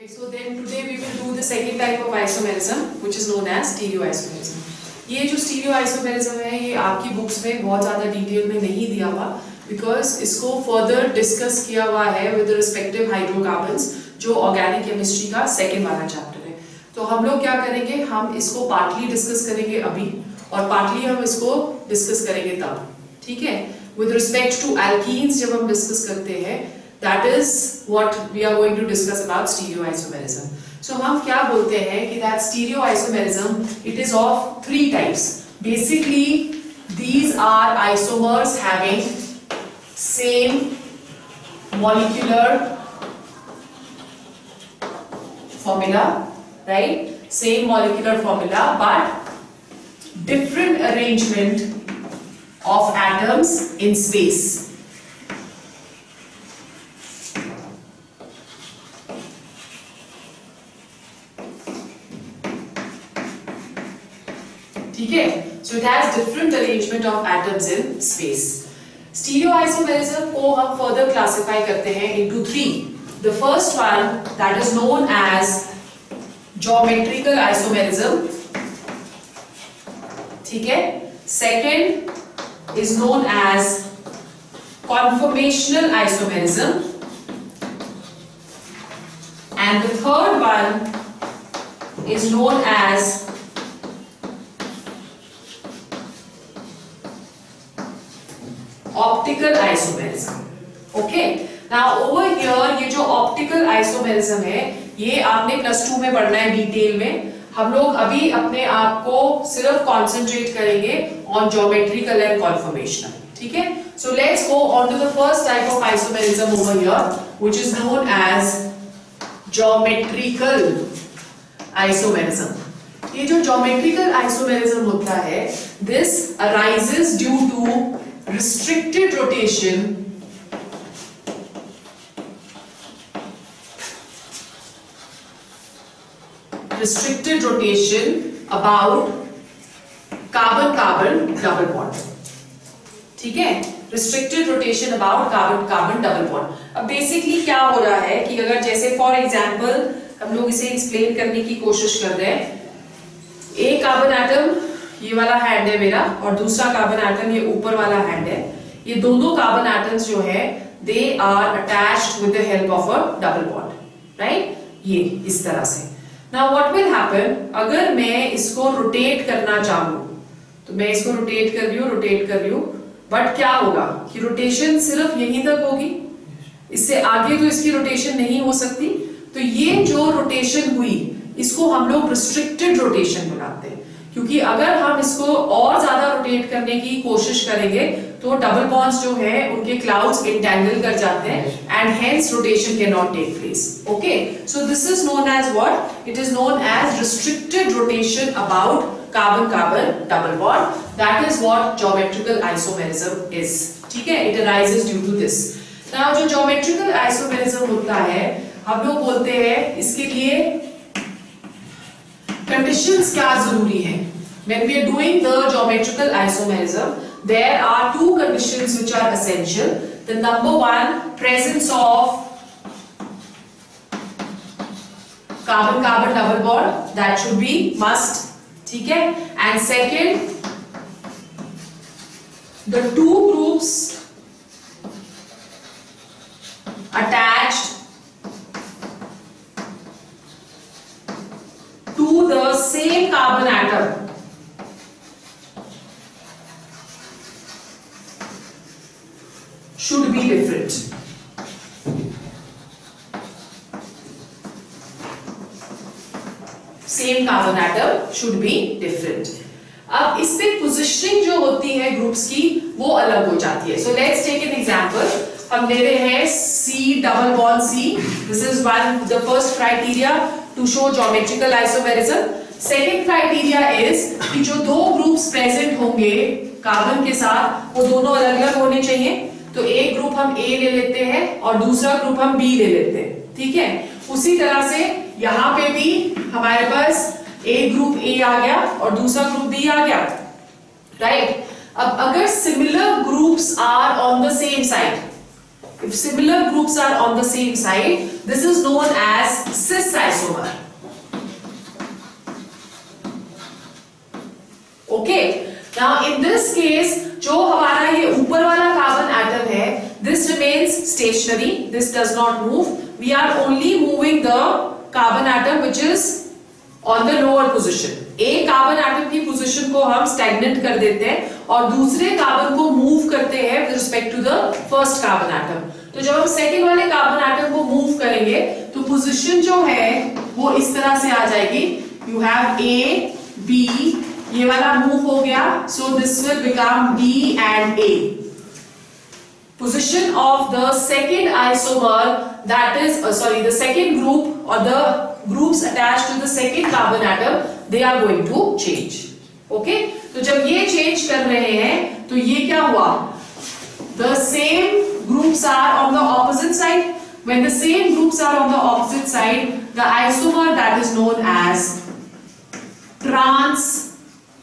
Okay, so then today we will do the second type of isomerism, which is known as stereoisomerism. ये जो stereoisomerism है, ये आपकी books में बहुत ज़्यादा डिटेल में नहीं दिया हुआ, because इसको further discuss किया हुआ है with the respective hydrocarbons, जो organic chemistry का second वाला chapter है. तो हम लोग क्या करेंगे, हम इसको partly discuss करेंगे अभी, और partly हम इसको discuss करेंगे तब, ठीक है? With respect to alkenes जब हम discuss करते हैं, that is what we are going to discuss about stereoisomerism. So हम क्या बोलते हैं कि that stereoisomerism, it is of three types. Basically, these are isomers having same molecular formula, right? Same molecular formula, but different arrangement of atoms in space. ठीक है, so it has different arrangement of atoms in space. Stereoisomerism को हम further classify करते हैं into three. The first one that is known as geometrical isomerism. ठीक है. Second is known as conformational isomerism, and the third one is known as optical isomerism. Okay, now over here ये जो optical isomerism है, ये आपने plus 2 में पढ़ना है डिटेल में. हम लोग अभी अपने आप को सिर्फ concentrate करेंगे on geometrical and conformational. ठीक है? So let's go on to the first type of isomerism over here, which is known as geometrical isomerism. ये जो geometrical isomerism होता है, this arises due to restricted rotation about carbon-carbon double bond. ठीक है? Restricted rotation about carbon-carbon double bond. अब basically क्या हो रहा है कि अगर जैसे फॉर एग्जाम्पल हम लोग इसे एक्सप्लेन करने की कोशिश कर रहे हैं, एक कार्बन एटम ये वाला हैंड है मेरा और दूसरा कार्बन एटम ये ऊपर वाला हैंड है. ये दोनों कार्बन एटम्स जो है they are attached with the help of a double bond, right? ये इस तरह से. नाउ व्हाट विल हैपन, अगर मैं इसको रोटेट करना चाहूं तो मैं इसको रोटेट कर रही हूं, बट क्या होगा कि रोटेशन सिर्फ यहीं तक होगी, इससे आगे तो इसकी रोटेशन नहीं हो सकती. तो ये जो रोटेशन हुई इसको हम लोग रिस्ट्रिक्टेड रोटेशन बुलाते हैं, क्योंकि अगर हम इसको और ज्यादा रोटेट करने की कोशिश करेंगे तो डबल बॉन्ड्स जो है उनके क्लाउड्स एंटेंगल कर जाते हैं and hence rotation can not take place. Okay, so this is known as what? It is known as restricted rotation about carbon carbon double bond. That is what geometrical isomerism is. ठीक है, it arises due to this. Now जो geometrical isomerism होता है, हम लोग बोलते हैं इसके लिए conditions क्या जरूरी है. When we are doing the geometrical isomerism, there are two conditions which are essential. The number one, presence of carbon-carbon double bond, that should be must. ठीक है? And second, the two groups attached to the same carbon atom should be different. Same carbon atom should be different. अब इस पे positioning जो होती है groups की वो अलग हो जाती है. So let's take an example. हम ले रहे हैं C double bond C. This is one, the first criteria to show geometrical isomerism. Second criteria is कि जो दो ग्रुप्स प्रेजेंट होंगे कार्बन के साथ वो दोनों अलग अलग होने चाहिए. तो एक ग्रुप हम A ले लेते हैं और दूसरा ग्रुप हम B ले लेते हैं. ठीक है, उसी तरह से यहाँ पे भी हमारे पास एक ग्रुप A आ गया और दूसरा ग्रुप B आ गया, राइट? अब अगर similar groups are on the same side, if similar groups are on the same side, this is known as cis isomer. Okay, now in this case जो हमारा ये ऊपर वाला कार्बन एटम है, this remains stationary, this does not move. We are only moving the carbon atom which is on the lower position. एक carbon atom की position को हम स्टैग्नेंट कर देते हैं और दूसरे कार्बन को मूव करते हैं with respect to the first carbon atom. तो जब हम सेकंड वाले कार्बन एटम को मूव करेंगे तो पोजीशन जो है वो इस तरह से आ जाएगी। यू हैव ए बी, ये वाला मूव हो गया, so this will become B and A. Position of the second isomer, that is the second group or the groups attached to the second carbon atom, they are going to change. Okay, तो जब ये change कर रहे हैं तो ये क्या हुआ? The same groups are on the opposite side. When the same groups are on the opposite side, the isomer that is known as trans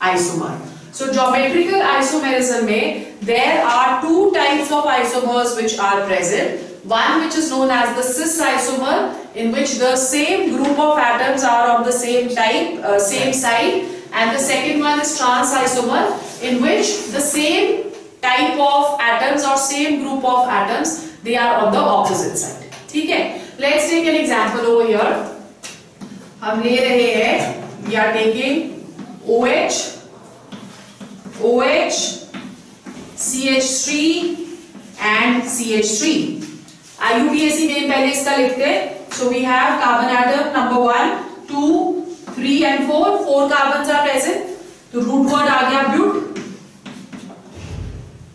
isomer. So geometrical isomerism में there are two types of isomers which are present. One which is known as the cis isomer, in which the same group of atoms are on the same type, same side, and the second one is trans isomer, in which the same type of atoms or same group of atoms, they are on the opposite side. ठीक है? Let's take an example over here. हम ले रहे हैं, we are taking OH, OH, CH3 and CH3. IUPAC name पहले इसका लिखते हैं. So we have carbon atom number 1, 2, 3 and 4. 4 carbons are present. तो root word आ गया but.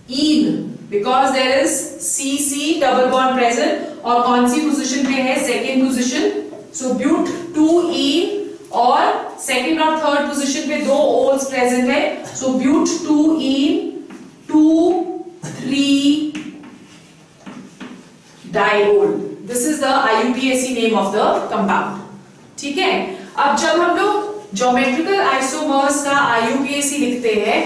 ene, because there is CC double bond present और कौन सी position पे है? Second position. So but 2ene और सेकेंड और थर्ड पोजीशन पे दो ओल्स प्रेजेंट है. So but 2ene 2,3 diol. This is the IUPAC name of the compound. ठीक है, अब जब हम लोग ज्योमेट्रिकल आइसोमर्स का IUPAC लिखते हैं,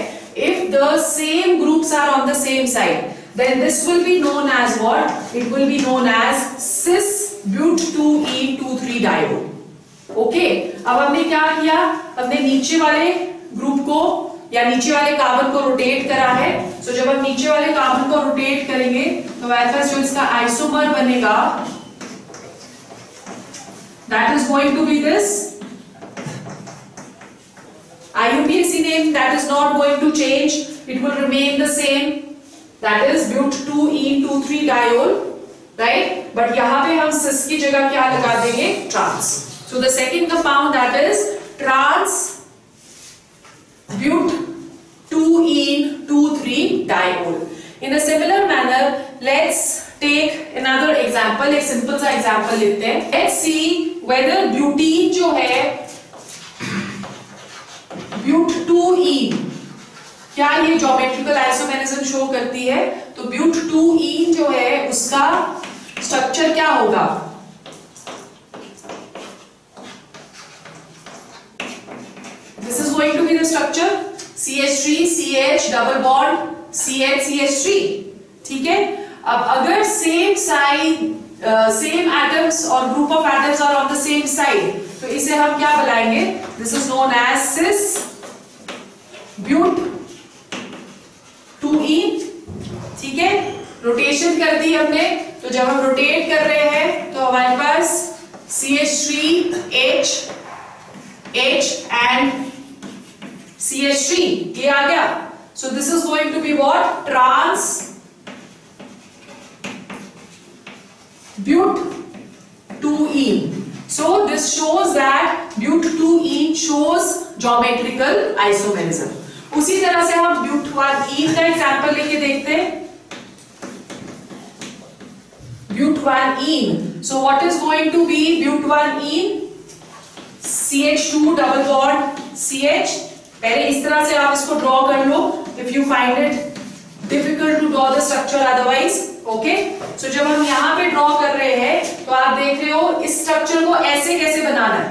if the same groups are on the same side, then this will be known as what? It will be known as cis but 2ene 2,3 diol. Okay, अब हमने क्या किया? हमने नीचे वाले ग्रुप को या नीचे वाले कार्बन को रोटेट करा है. सो जब हम नीचे वाले कार्बन को रोटेट करेंगे तो हमारे पास जो इसका आइसोमर बनेगा, that is going to be this IUPAC name, that is not going to change, it will remain the same, that is but 2ene 2,3 diol, right? But यहां पे हम cis की जगह क्या लगा देंगे? Trans. So the second compound, that is trans but 2ene 2,3 diol. In a similar manner, let's take another example. एक simple सा example लेते हैं. Let's see whether butene जो है but 2ene, क्या ये geometrical isomerism शो करती है? तो but 2ene जो है उसका स्ट्रक्चर क्या होगा? This is going to be the structure CH3 CH double bond CH CH3. ठीक है, अब अगर same side same atoms और group of atoms are on the same side, तो इसे हम क्या बुलाएंगे? This is known as cis but 2ene. ठीक है, रोटेशन कर दी हमने. तो जब हम रोटेट कर रहे हैं तो हमारे पास CH3 H and CH3 ये आ गया. So this is going to be what? Trans but 2ene. So this shows that but 2ene shows geometrical isomerism. उसी तरह से हम but 1ene का एग्जांपल लेके देखते हैं. but 1ene. So what is going to be but 1ene? CH2 double bond CH. पहले इस तरह से आप इसको ड्रॉ कर लो if you find it difficult to draw the structure otherwise. Okay, so जब हम यहाँ पे ड्रॉ कर रहे हैं तो आप देख रहे हो इस स्ट्रक्चर को ऐसे कैसे बनाना है,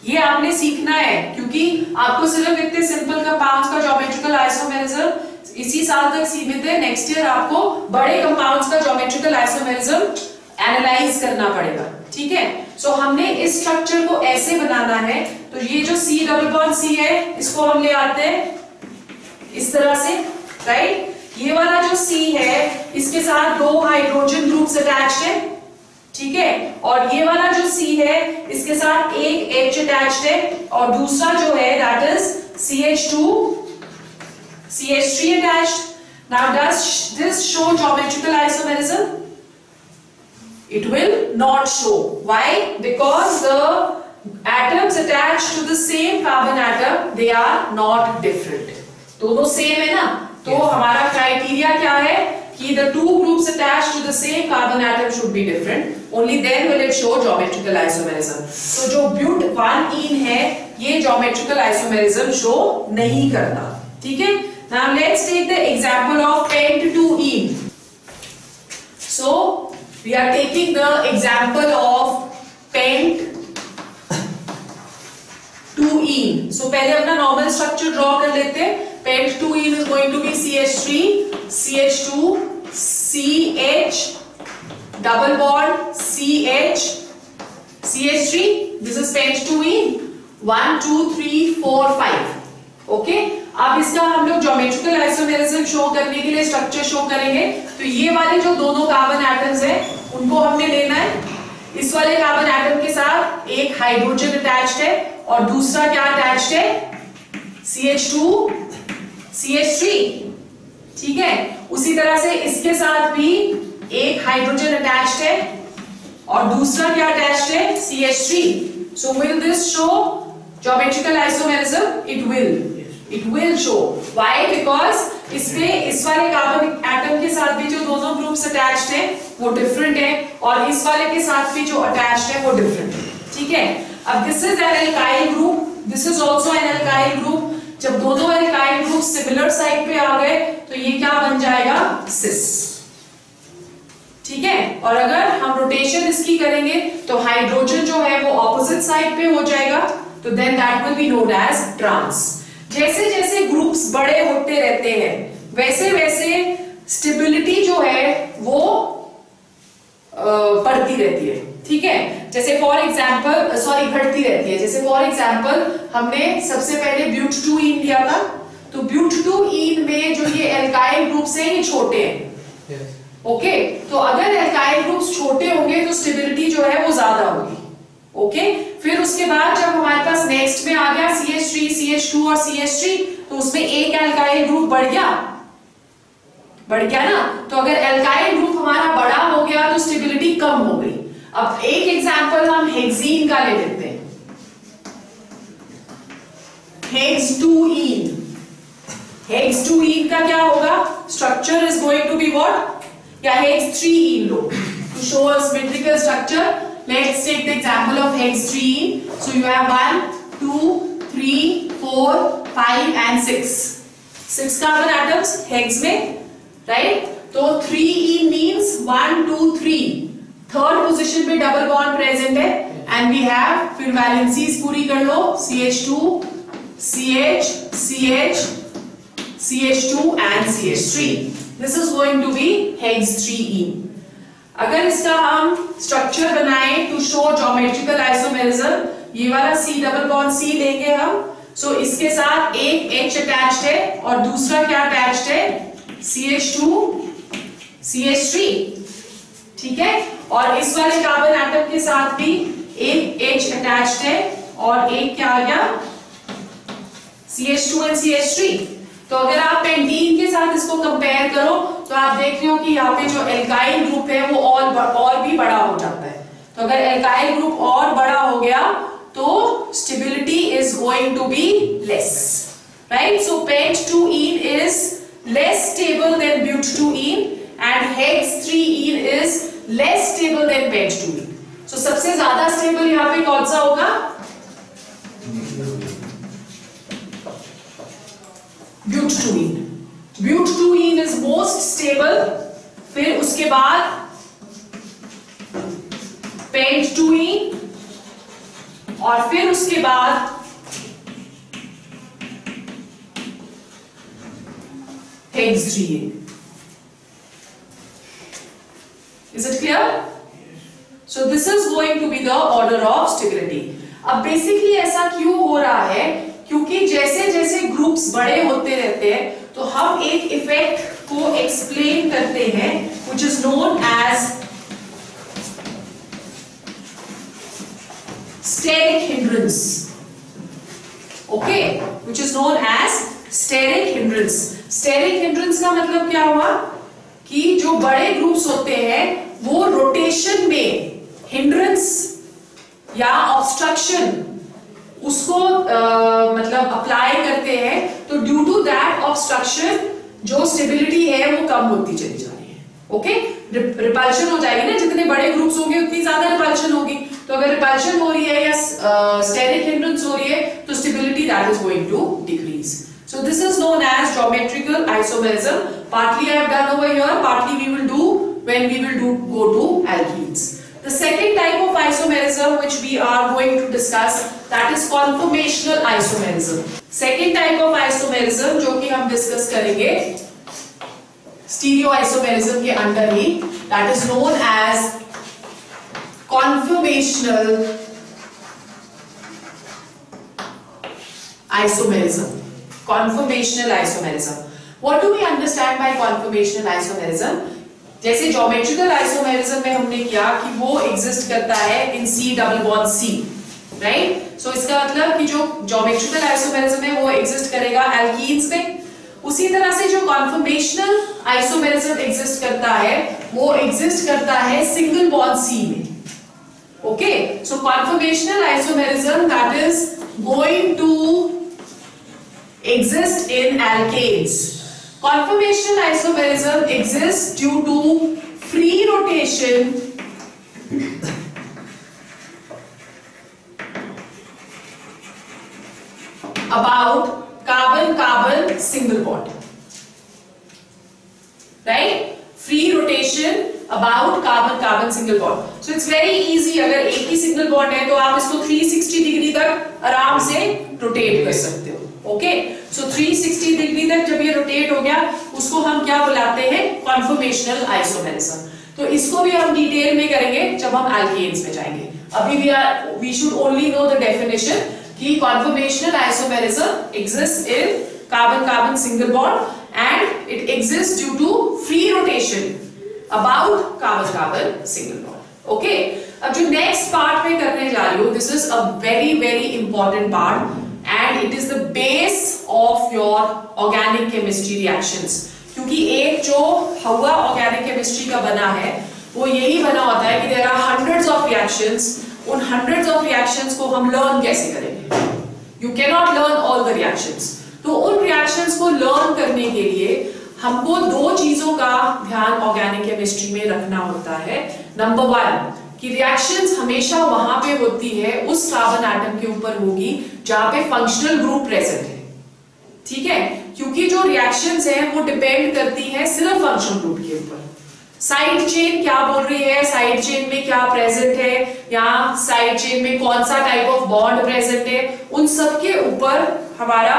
ये आपने सीखना है, क्योंकि आपको सिर्फ इतने सिंपल कंपाउंड्स का ज्योमेट्रिकल आइसोमेरिज्म इसी साल तक सीमित है, नेक्स्ट ईयर आपको बड़े कंपाउंड्स का ज्योमेट्रिकल आइसोमेरिज्म एनालाइज करना पड़ेगा, ठीक है। सो हमने इस स्ट्रक्चर को ऐसे बनाना है, तो ये जो C डबल बॉन्ड C है इसको हम ले आते हैं इस तरह से, राइट। ये वाला जो C है इसके साथ 2 हाइड्रोजन ग्रुप्स अटैच्ड है, ठीक है, और ये वाला जो C है इसके साथ एक H अटैच्ड है, और दूसरा जो है that is CH2 CH3 attached. Now does this show geometrical isomerism? It will not show. Why? Because the atoms attached to the same carbon atom, they are not different. दोनों same है ना, तो हमारा क्राइटेरिया क्या है कि the two groups attached to the same carbon atom should be different. Only then will it show geometrical isomerism. तो जो but 1ene है ये geometrical isomerism show नहीं करता, ठीक है। Now let's take the example of pent2ene. So we are taking the example of pent2ene. So पहले अपना normal structure draw कर लेते हैं। pent2ene is going to be CH3, CH2, CH, double bond, CH, CH3. This is pent2ene. 1, 2, 3, 4, 5. Okay, अब इसका हम लोग geometrical isomerism show करने के लिए स्ट्रक्चर शो करेंगे। तो ये वाले जो दोनों कार्बन एटम्स हैं उनको हमने लेना है, इस वाले कार्बन एटम के साथ एक हाइड्रोजन अटैच्ड है और दूसरा क्या अटैच्ड है, CH2 CH3, ठीक है। उसी तरह से इसके साथ भी एक हाइड्रोजन अटैच्ड है और दूसरा क्या अटैच्ड है, CH3। So will this show geometrical isomerism? It will show. Why? Because इसमें इस वाले कार्बन एटम के साथ भी जो दोनों ग्रुप्स अटैच्ड हैं वो डिफरेंट है, और इस वाले के साथ भी जो अटैच्ड है वो डिफरेंट है, ठीक है। अब this is an alkyl group, this is also an alkyl group. जब दोनों एल्काइल ग्रुप सिमिलर साइड पे आ गए तो ये क्या बन जाएगा, सिस, ठीक है। और अगर हम रोटेशन इसकी करेंगे तो हाइड्रोजन जो है वो ऑपोजिट साइड पे हो जाएगा, तो then that will be known as trans. जैसे जैसे ग्रुप्स बड़े होते रहते हैं वैसे वैसे स्टेबिलिटी जो है वो बढ़ती रहती है, ठीक है। जैसे फॉर एग्जांपल घटती रहती है। जैसे फॉर एग्जांपल हमने सबसे पहले ब्यूट2ene लिया था, तो ब्यूट2ene में जो ये एल्काइल ग्रुप्स हैं ये छोटे हैं, ओके। तो अगर एल्काइल ग्रुप्स छोटे होंगे तो स्टेबिलिटी जो है वो ज्यादा होगी, ओके। फिर उसके बाद जब हमारे पास नेक्स्ट में आ गया CH3, CH2 और CH3, तो उसमें एक एल्काइल ग्रुप बढ़ गया ना। तो अगर एल्काइल ग्रुप हमारा बड़ा हो गया तो स्टेबिलिटी कम हो गई। अब एक एग्जांपल हम हेक्सीन का ले लेते हैं, हेक्स2ene। हेक्स2ene का क्या होगा, structure is going to be what, या हेक्स3ene लो to show a symmetrical structure. Let's take the example of hex3ene. So you have 1, 2, 3, 4, 5 and 6. 6 carbon atoms hex में, right? तो 3ene means 1, 2, 3. Third position पे double bond present है, and we have फिर valencies पूरी कर लो, CH2, CH, CH, CH2 and CH3. This is going to be hex3ene. अगर इसका हम स्ट्रक्चर बनाएं टू शो ज्योमेट्रिकल आइसोमेरिज्म, ये वाला C डबल बॉन्ड C लेंगे हम। सो इसके साथ एक H अटैच्ड है और दूसरा क्या अटैच्ड है, CH2 CH3, ठीक है। और इस वाले कार्बन एटम के साथ भी एक H अटैच्ड है और एक क्या आ गया, CH2 and CH3। तो अगर आप पेंटीन के साथ इसको कंपेयर करो तो आप देख रहे हो कि यहाँ पे जो एल्काइल ग्रुप है वो और भी बड़ा हो जाता है। तो अगर एल्काइल ग्रुप और बड़ा हो गया तो stability is going to be less, right. So pent2ene is less stable than but2ene and hex3ene is less stable than pent2ene. So सबसे ज्यादा स्टेबल यहाँ पे कौन सा होगा, but2ene. but2ene is most stable, फिर उसके बाद pent2ene और फिर उसके बाद HGA. Is it clear? So this is going to be the order of stability. अब बेसिकली ऐसा क्यों हो रहा है, क्योंकि जैसे जैसे ग्रुप्स बड़े होते रहते हैं तो हम एक इफेक्ट को एक्सप्लेन करते हैं which is known as steric hindrance. Okay, which is known as steric hindrance. Steric hindrance का मतलब क्या हुआ कि जो बड़े ग्रुप्स होते हैं वो रोटेशन में हिंड्रेंस या ऑब्स्ट्रक्शन उसको मतलब अप्लाई करते हैं, तो ड्यू टू दैट ऑब्स्ट्रक्शन जो स्टेबिलिटी है वो कम होती चली जा रही है. ओके, रिपल्शन हो जाएगी ना, जितने बड़े ग्रुप्स होंगे उतनी ज्यादा रिपल्शन होगी. तो अगर रिपल्शन हो रही है या स्टेरिक हिंड्रेंस हो रही है तो stability that is going to decrease. So this is known as geometrical isomerism. Partly I have done over here, partly we will do when we will go to alkenes. The second type of isomerism which we are going to discuss, that is conformational isomerism. Second type of isomerism जो कि हम discuss करेंगे stereoisomerism के अंदर ही, that is known as conformational isomerism. Conformational isomerism. What do we understand by conformational isomerism? जैसे geometrical isomerism में हमने किया कि वो exist करता है in C double bond C, right? So इसका मतलब कि जो geometrical isomerism है वो exist करेगा alkenes में. उसी तरह से जो conformational isomerism exist करता है वो exist करता है single bond C में. Okay, so conformational isomerism that is going to exist in alkanes. Conformational isomerism exists due to free rotation about carbon-carbon single bond. Right? Free rotation about carbon-carbon single bond. So it's very easy. अगर एक ही single bond है तो आप इसको 360 degree तक आराम से rotate कर सकते हो. ओके, सो 360 डिग्री तक जब ये रोटेट हो गया उसको हम क्या बुलाते हैं, कॉन्फॉर्मेशनल आइसोमेरिज्म. तो इसको भी हम डिटेल में करेंगे जब हम एल्केन्स में जाएंगे. अभी we should only know the definition कि conformational isomerism exist in carbon carbon single bond and it exist due to free rotation about carbon carbon single bond. Okay, अब जो नेक्स्ट पार्ट में करने जा रही हूं, this is a very very important part and it is the base of your organic chemistry reactions. क्योंकि एक जो हवा organic chemistry का बना है वो यही बना होता है कि there are hundreds of reactions. उन hundreds of reactions को हम learn कैसे करेंगे? You cannot learn all the reactions. तो उन reactions को learn करने के लिए हमको दो चीजों का ध्यान organic chemistry में रखना होता है. Number one, कि रिएक्शंस हमेशा वहां पे होती है उस कार्बन एटम के ऊपर होगी जहां पे फंक्शनल ग्रुप प्रेजेंट है. ठीक है, क्योंकि जो रिएक्शंस है वो डिपेंड करती है सिर्फ फंक्शनल ग्रुप के ऊपर. साइड चेन क्या बोल रही है, साइड चेन में क्या प्रेजेंट है, या साइड चेन में कौन सा टाइप ऑफ बॉन्ड प्रेजेंट है, उन सब के ऊपर हमारा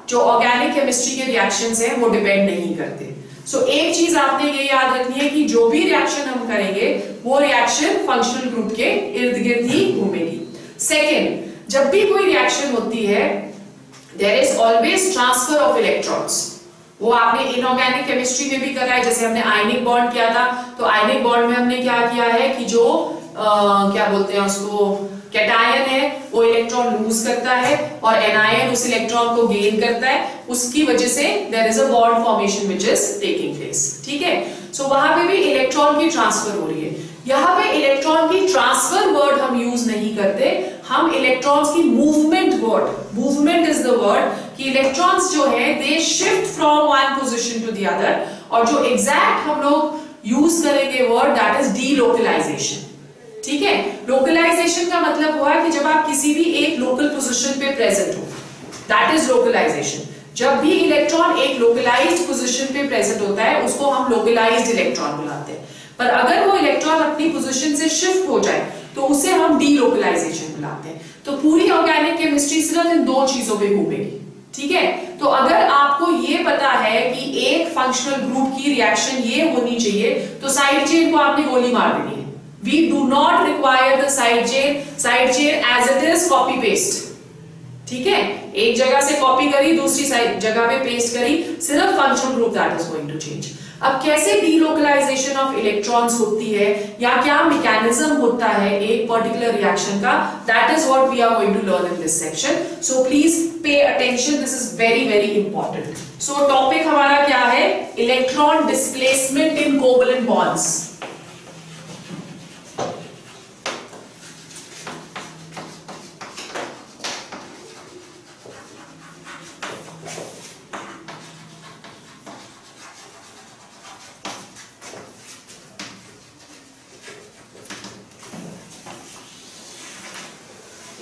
जो ऑर्गेनिक केमिस्ट्री के रिएक्शंस है वो डिपेंड नहीं करते. सो एक चीज आपने ये याद रखनी है कि जो भी रिएक्शन हम करेंगे वो रिएक्शन फंक्शनल ग्रुप के इर्द गिर्द ही घूमेगी. सेकेंड, जब भी कोई रिएक्शन होती है there is always transfer of electrons. वो आपने इनऑर्गेनिक केमिस्ट्री में भी करा है. जैसे हमने आयनिक बॉन्ड किया था तो आयनिक बॉन्ड में हमने क्या किया है कि जो क्या बोलते हैं उसको, कैटायन है वो इलेक्ट्रॉन लूज करता है और एनायन उस इलेक्ट्रॉन को गेन करता है. उसकी वजह से there is a bond formation which is taking place. ठीक है, सो वहां पे भी इलेक्ट्रॉन की ट्रांसफर हो रही है. यहाँ पे इलेक्ट्रॉन की ट्रांसफर वर्ड हम यूज नहीं करते, हम इलेक्ट्रॉन्स की movement word, movement is the word, कि इलेक्ट्रॉन्स जो है they shift from one position to the other. और जो एग्जैक्ट हम लोग यूज करेंगे वर्ड दैट इज डीलोकलाइजेशन. ठीक है, लोकलाइजेशन का मतलब हुआ कि जब आप किसी भी एक लोकल पोजीशन पे प्रेजेंट हो, दैट इज लोकलाइजेशन. जब भी इलेक्ट्रॉन एक लोकलाइज्ड पोजीशन पे प्रेजेंट होता है उसको हम लोकलाइज्ड इलेक्ट्रॉन बुलाते हैं. पर अगर वो इलेक्ट्रॉन अपनी पोजीशन से शिफ्ट हो जाए तो उसे हम डीलोकलाइजेशन बुलाते हैं. तो पूरी ऑर्गेनिक केमिस्ट्री सिर्फ इन दो चीजों पे घूमेगी. ठीक है, तो अगर आपको ये पता है कि एक फंक्शनल ग्रुप की रिएक्शन ये होनी चाहिए, तो साइड चेन को आपने गोली मार देनी है। We do not require the side chain as it is copy paste. ठीक है, एक जगह से कॉपी करी, दूसरी जगह पे पेस्ट करी, सिर्फ functional group that is going to change. अब कैसे डीलोकलाइजेशन ऑफ इलेक्ट्रॉन्स होती है या क्या मैकेनिज्म होता है एक पर्टिकुलर रिएक्शन का, that is what we are going to learn in this section. So please pay attention, this is very very important. So topic हमारा क्या है? Electron displacement in covalent bonds.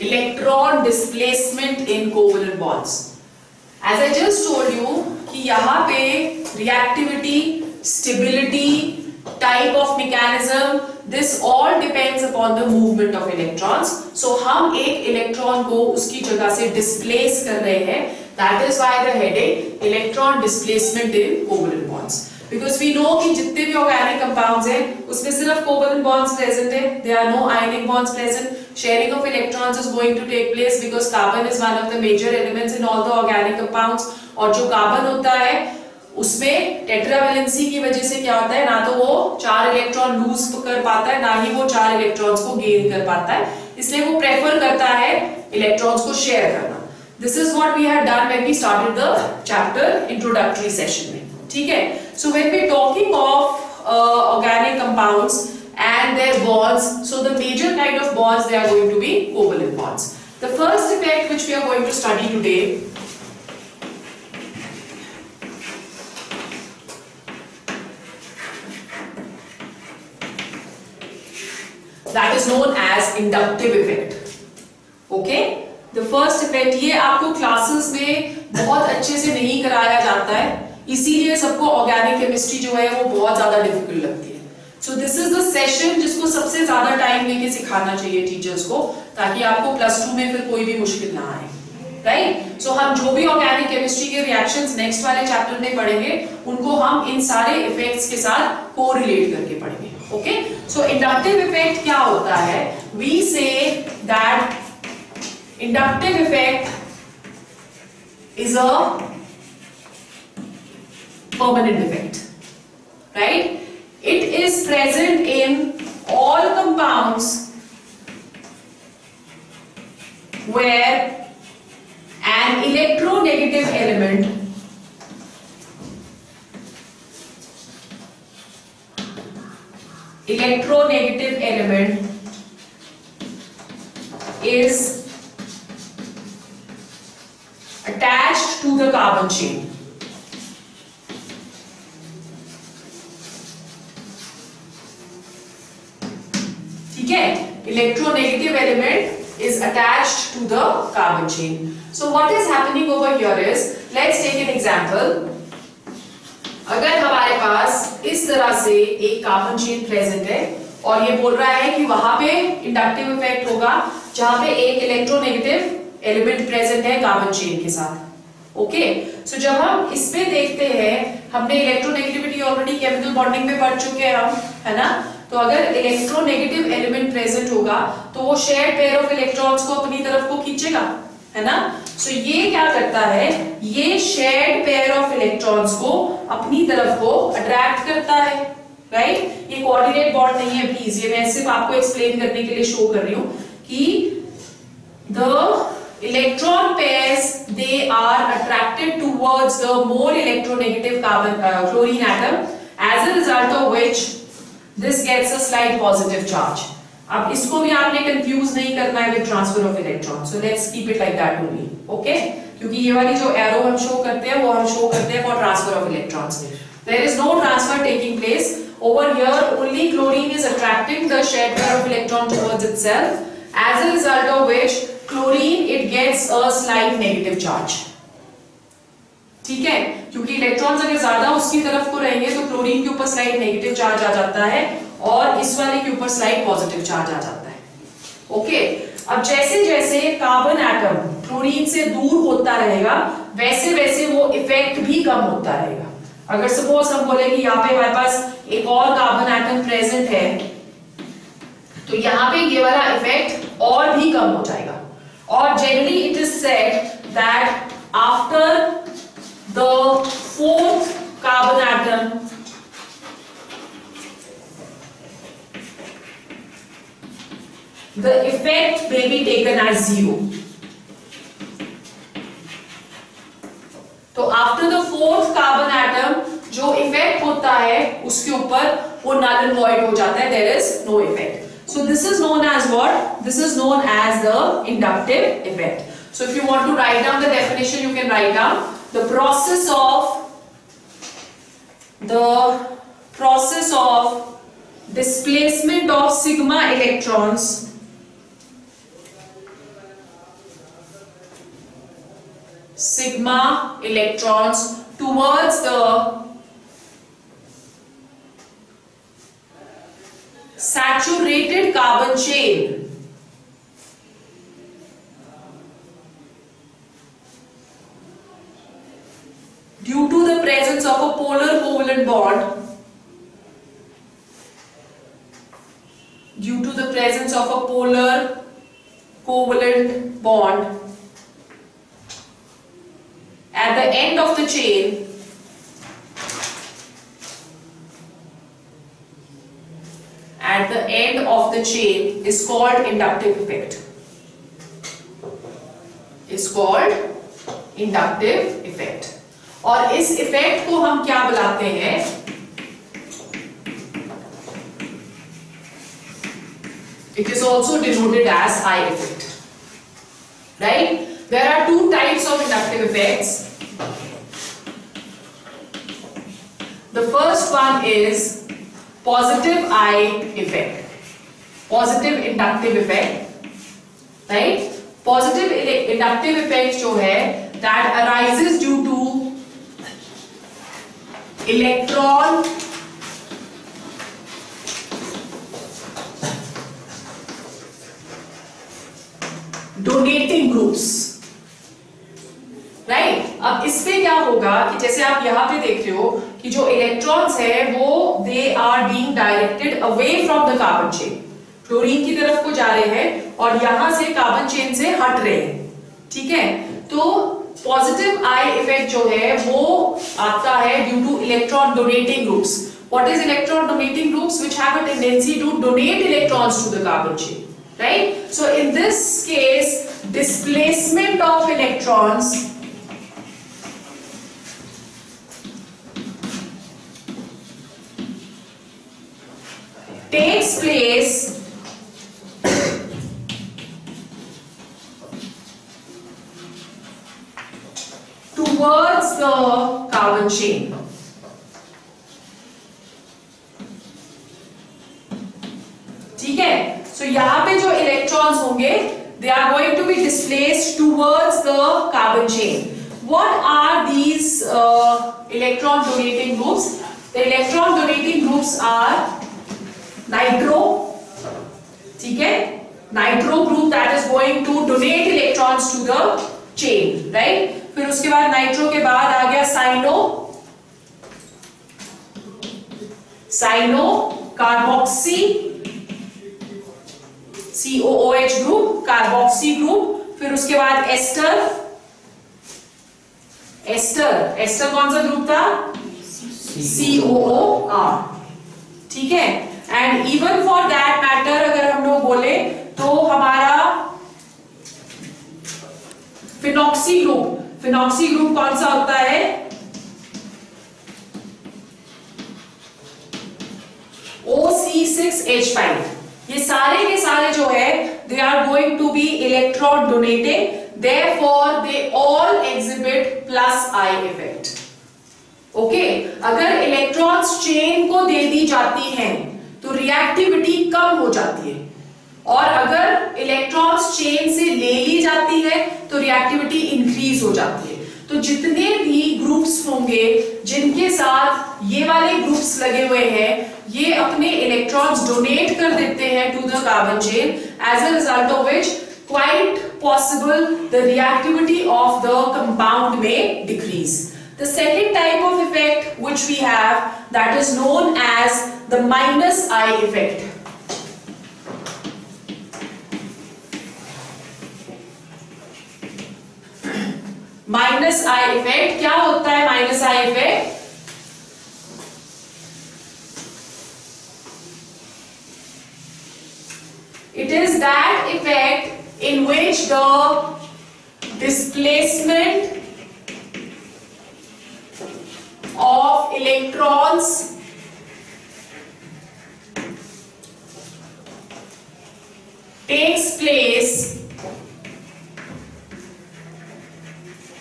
Electron displacement in covalent bonds. As I just told you कि यहाँ पे reactivity, stability, type of mechanism, this all depends upon the movement of electrons. So हम एक electron को उसकी जगह से displace कर रहे हैं. That is why the heading electron displacement in covalent bonds. Because we know कि जितने भी organic compounds हैं उसमें सिर्फ covalent bonds present हैं. There are no ionic bonds present. Sharing of electrons is going to take place because carbon is one of the major elements in all the organic compounds. और जो carbon होता है उसमें tetravalency की वजह से क्या होता है, ना तो वो 4 इलेक्ट्रॉन लूज कर पाता है, ना ही वो 4 इलेक्ट्रॉन्स को गेन कर पाता है, इसलिए वो प्रेफर करता है इलेक्ट्रॉन्स को शेयर करना। This is what we had done when we started the chapter introductory session में। ठीक है, so when we talking of organic compounds and their bonds, so the major kind of bonds they are going to be covalent bonds. The first effect which we are going to study today that is known as inductive effect. Okay, the first effect ये आपको classes में बहुत अच्छे से नहीं कराया जाता है, इसीलिए सबको ऑर्गेनिक केमिस्ट्री जो है वो बहुत ज्यादा डिफिकल्ट लगती है। So this is the session जिसको सबसे ज्यादा टाइम लेके सिखाना चाहिए टीचर्स को, ताकि आपको +2 में फिर कोई भी मुश्किल ना आए, राइट? सो हम जो भी ऑर्गेनिक केमिस्ट्री के रिएक्शंस नेक्स्ट वाले चैप्टर में पढ़ेंगे उनको हम इन सारे इफेक्ट्स के साथ कोरिलेट करके पढ़ेंगे। ओके, सो इंडक्टिव इफेक्ट क्या होता है? We say that inductive effect is a permanent effect, right? It is present in all compounds where an electronegative element is attached to the carbon chain. Electronegative element is attached to the carbon chain. So what is happening over here is, let's take an example. अगर हमारे पास इस तरह से एक carbon chain present है और ये बोल रहा है कि वहां पे इंडक्टिव इफेक्ट होगा जहां पे एक इलेक्ट्रोनेगेटिव एलिमेंट प्रेजेंट है कार्बन चेन के साथ। ओके, सो जब हम इस पे देखते हैं, हमने इलेक्ट्रोनेगेटिविटी ऑलरेडी केमिकल बॉन्डिंग में पढ़ चुके हैं हम, है ना? तो अगर इलेक्ट्रोनेगेटिव एलिमेंट प्रेजेंट होगा तो वो शेयर्ड पेयर ऑफ इलेक्ट्रॉन्स को अपनी तरफ को खींचेगा, है ना? सो ये क्या करता है, ये शेयर्ड पेयर ऑफ इलेक्ट्रॉन्स को अपनी तरफ को अट्रैक्ट करता है, राइट? ये कोऑर्डिनेट बॉन्ड नहीं है प्लीज, ये मैं सिर्फ आपको एक्सप्लेन करने के लिए शो कर रही हूं कि the electron pairs they are attracted towards the more electronegative carbon chlorine atom, as a result of which this gets a slight positive charge. अब इसको भी आपने कंफ्यूज नहीं करना है with transfer of electron, so let's keep it like that only, okay? क्योंकि ये वाली जो एरो हम शो करते हैं वो हम शो करते हैं for transfer of electrons. There is no transfer taking place over here, only chlorine is attracting the shared pair of electron towards itself, as a result of which chlorine it gets a slight negative charge. ठीक है, क्योंकि electrons अगर ज्यादा उसकी तरफ को रहेंगे तो क्लोरीन के ऊपर स्लाइड नेगेटिव चार्ज आ जाता है और इस वाले के ऊपर स्लाइड पॉजिटिव चार्ज आ जाता है। ओके, अब जैसे जैसे कार्बन एटम क्लोरीन से दूर होता रहेगा, वैसे वैसे वो इफेक्ट भी कम होता रहेगा। अगर सपोज हम बोले कि यहाँ पे हमारे पास एक और कार्बन एटम प्रेजेंट है, तो यहाँ पे ये वाला इफेक्ट और भी कम हो जाएगा। और generally it is said that after the fourth carbon atom the effect may be taken as 0. तो after the fourth carbon atom जो इफेक्ट होता है उसके ऊपर वो null and void हो जाता है, there is no effect. So this is known as what? This is known as the inductive effect. So if you want to write down the definition, you can write down the process of displacement of sigma electrons towards the saturated carbon chain due to the presence of a polar covalent bond, at the end of the chain, is called inductive effect. और इस effect को हम क्या बुलाते हैं? It is also denoted as eye effect. Right? There are two types of inductive effects. The first one is positive eye effect, positive inductive effect, right? Positive inductive effect जो है that arises due to electron donating groups, right? अब इसमें क्या होगा कि जैसे आप यहाँ पे देख रहे हो कि जो इलेक्ट्रॉन्स है वो they are being directed away from the carbon chain, chlorine की तरफ को जा रहे हैं और यहां से कार्बन चेन से हट रहे हैं, ठीक है? तो पॉजिटिव आई इफेक्ट जो है वो आता है due to electron donating groups. What is electron donating groups? Which have a tendency to donate electrons to the carbon chain, right? So in this case, displacement of electrons takes place towards the carbon chain. ठीक है? So यहाँ पे जो electrons होंगे they are going to be displaced towards the carbon chain. What are these electron donating groups? The electron donating groups are nitro, ठीक है? Nitro group that is going to donate electrons to the chain, right? फिर उसके बाद nitro के बाद आ गया cyano carboxy COOH group, carboxy group. फिर उसके बाद एस्टर कौन सा ग्रुप था? COOR, ठीक है? And even for that matter अगर हम लोग बोले तो हमारा फिनॉक्सी ग्रुप कौन सा होता है? OC6H5. ये सारे के सारे जो है they are going to be electron donating, therefore they all exhibit plus I effect. Okay, अगर इलेक्ट्रॉन्स चेन को दे दी जाती हैं तो रिएक्टिविटी कम हो जाती है, और अगर इलेक्ट्रॉन्स चेन से ले ली जाती है तो रिएक्टिविटी इंक्रीज हो जाती है. तो जितने भी ग्रुप्स होंगे जिनके साथ ये वाले ग्रुप्स लगे हुए हैं ये अपने इलेक्ट्रॉन्स डोनेट कर देते हैं to the carbon chain, as a result of which quite possible the reactivity of the compound may decrease. The second type of effect which we have, that is known as the minus I effect. Minus I effect क्या होता है? Minus I effect it is that effect in which the displacement of electrons takes place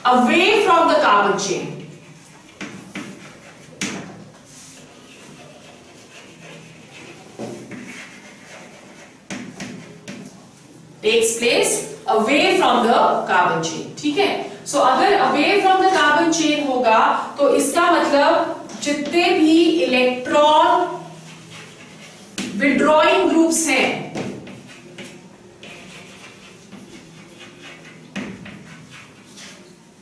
away from the carbon chain. Takes place away from the carbon chain. ठीक है? So अगर away from the carbon chain होगा तो इसका मतलब जितने भी electron withdrawing groups हैं,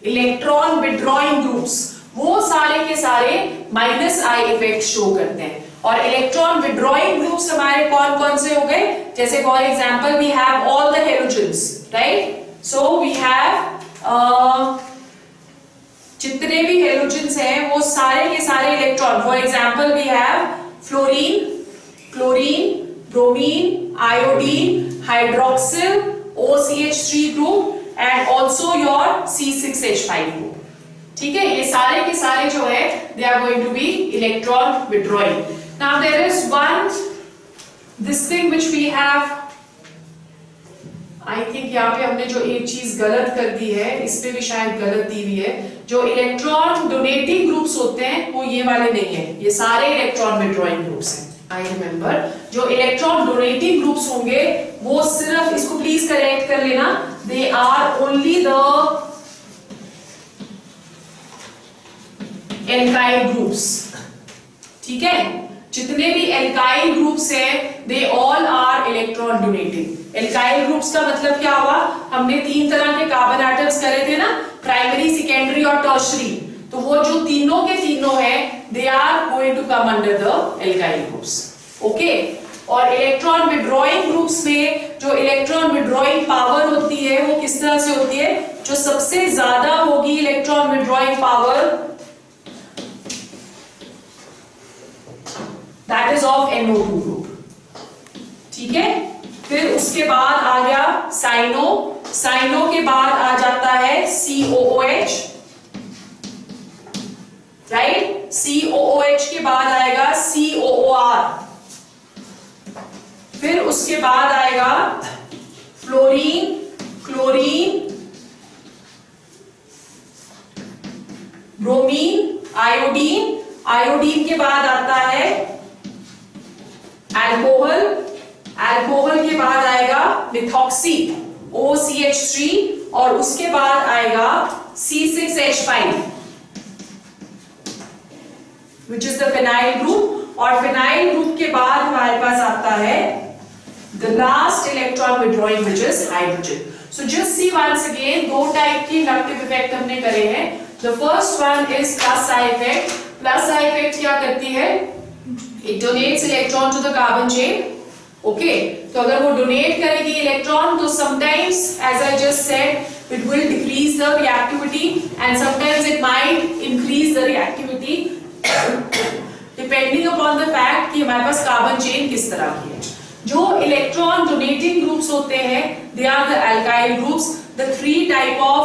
इलेक्ट्रॉन विड्रॉइंग ग्रुप्स, वो सारे के सारे माइनस आई इफेक्ट शो करते हैं। और इलेक्ट्रॉन विड्रॉइंग ग्रुप्स हमारे कौन कौन से हो गए? जैसे for example we have all the halogens, right? So we have जितने भी हेलोजन्स हैं वो सारे के सारे electron, for example we have fluorine, chlorine, bromine, iodine, hydroxyl, OCH3 group and also your C6H5 group. ठीक है, ये सारे के सारे जो है they are going to be electron withdrawing. Now there is one this thing which we have, I think यहाँ पे हमने जो एक चीज गलत कर दी है, इस पे भी शायद गलत दी हुई है। जो इलेक्ट्रॉन डोनेटिंग ग्रुप्स होते हैं वो ये वाले नहीं है, ये सारे इलेक्ट्रॉन विड्रॉइंग ग्रुप्स हैं। आई रिमेम्बर, जो इलेक्ट्रॉन डोनेटिंग ग्रुप्स होंगे वो सिर्फ, इसको प्लीज करेक्ट कर लेना, they are only the alkyl groups. ठीक है, जितने भी एल्काइल ग्रुप्स हैं they all are electron donating. Alkyl groups का मतलब क्या हुआ? हमने तीन तरह के कार्बन एटम्स करे थे ना, प्राइमरी, सेकेंडरी और टर्शियरी। तो वो जो तीनों के तीनों हैं they are going to come under the alkyl groups. Okay, और इलेक्ट्रॉन विड्रॉइंग ग्रुप्स में जो इलेक्ट्रॉन विड्रॉइंग पावर होती है वो किस तरह से होती है? जो सबसे ज्यादा होगी electron withdrawing power, that is of NO2 group। ठीक है, फिर उसके बाद आ गया साइनो, साइनो के बाद आ जाता है COOH, राइट? COOH के बाद आएगा COOR, फिर उसके बाद आएगा fluorine, chlorine, bromine, iodine, iodine के बाद आता है अल्कोहल, अल्कोहल के बाद आएगा मिथॉक्सी, OCH3, और उसके बाद आएगा C6H5 which is the phenyl group, और phenyl group के बाद हमारे पास आता है the last electron withdrawing which is hydrogen। So just see once again, दो टाइप की इंडक्टिव इफेक्ट हमने करे हैं। The first one is plus I effect। plus I effect क्या करती है? It donates electron to the carbon chain। Okay, तो अगर वो donate करेगी इलेक्ट्रॉन तो sometimes as I just said it will decrease the reactivity and sometimes it might increase the reactivity depending upon the fact कि हमारे पास carbon chain किस तरह की है। जो इलेक्ट्रॉन डोनेटिंग ग्रुप्स होते हैं they are the alkyl groups, the three type of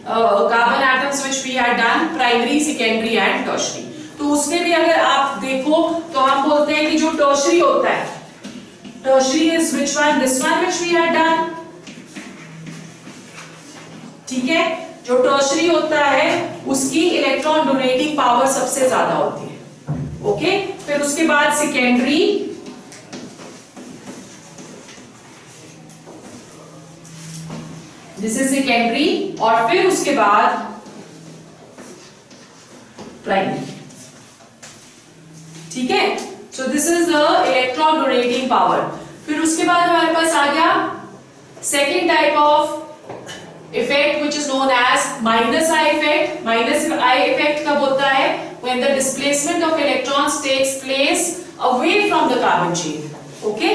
carbon atoms which we had done, primary, secondary and tertiary। तो उसमें भी अगर आप देखो तो हम बोलते हैं कि जो टर्शियरी होता है, tertiary is which one? This one which we had done. ठीक है, जो टर्शियरी होता है उसकी इलेक्ट्रॉन डोनेटिंग पावर सबसे ज्यादा होती है। ओके, फिर उसके बाद सेकेंडरी, दिस इज सेकेंडरी, और फिर उसके बाद प्राइमरी। ठीक है, सो this is the electron donating power. फिर उसके बाद हमारे पास आ गया Second type of effect which is known as minus I effect. Minus I effect कब होता है? When the displacement of electrons takes place away from the carbon chain. Okay?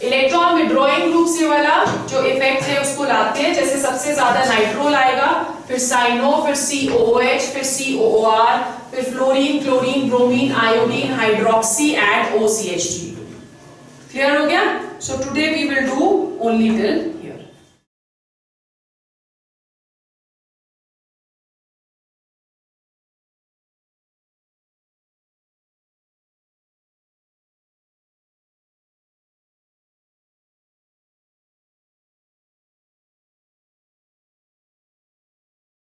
Electron withdrawing group से वाला जो इफेक्ट है उसको लाते हैं, जैसे सबसे ज्यादा नाइट्रोल आएगा, फिर साइनो, फिर COOH, फिर COOR, फिर fluorine, chlorine, bromine, iodine, hydroxy and OCH3. Clear हो गया? So today we will do only till here.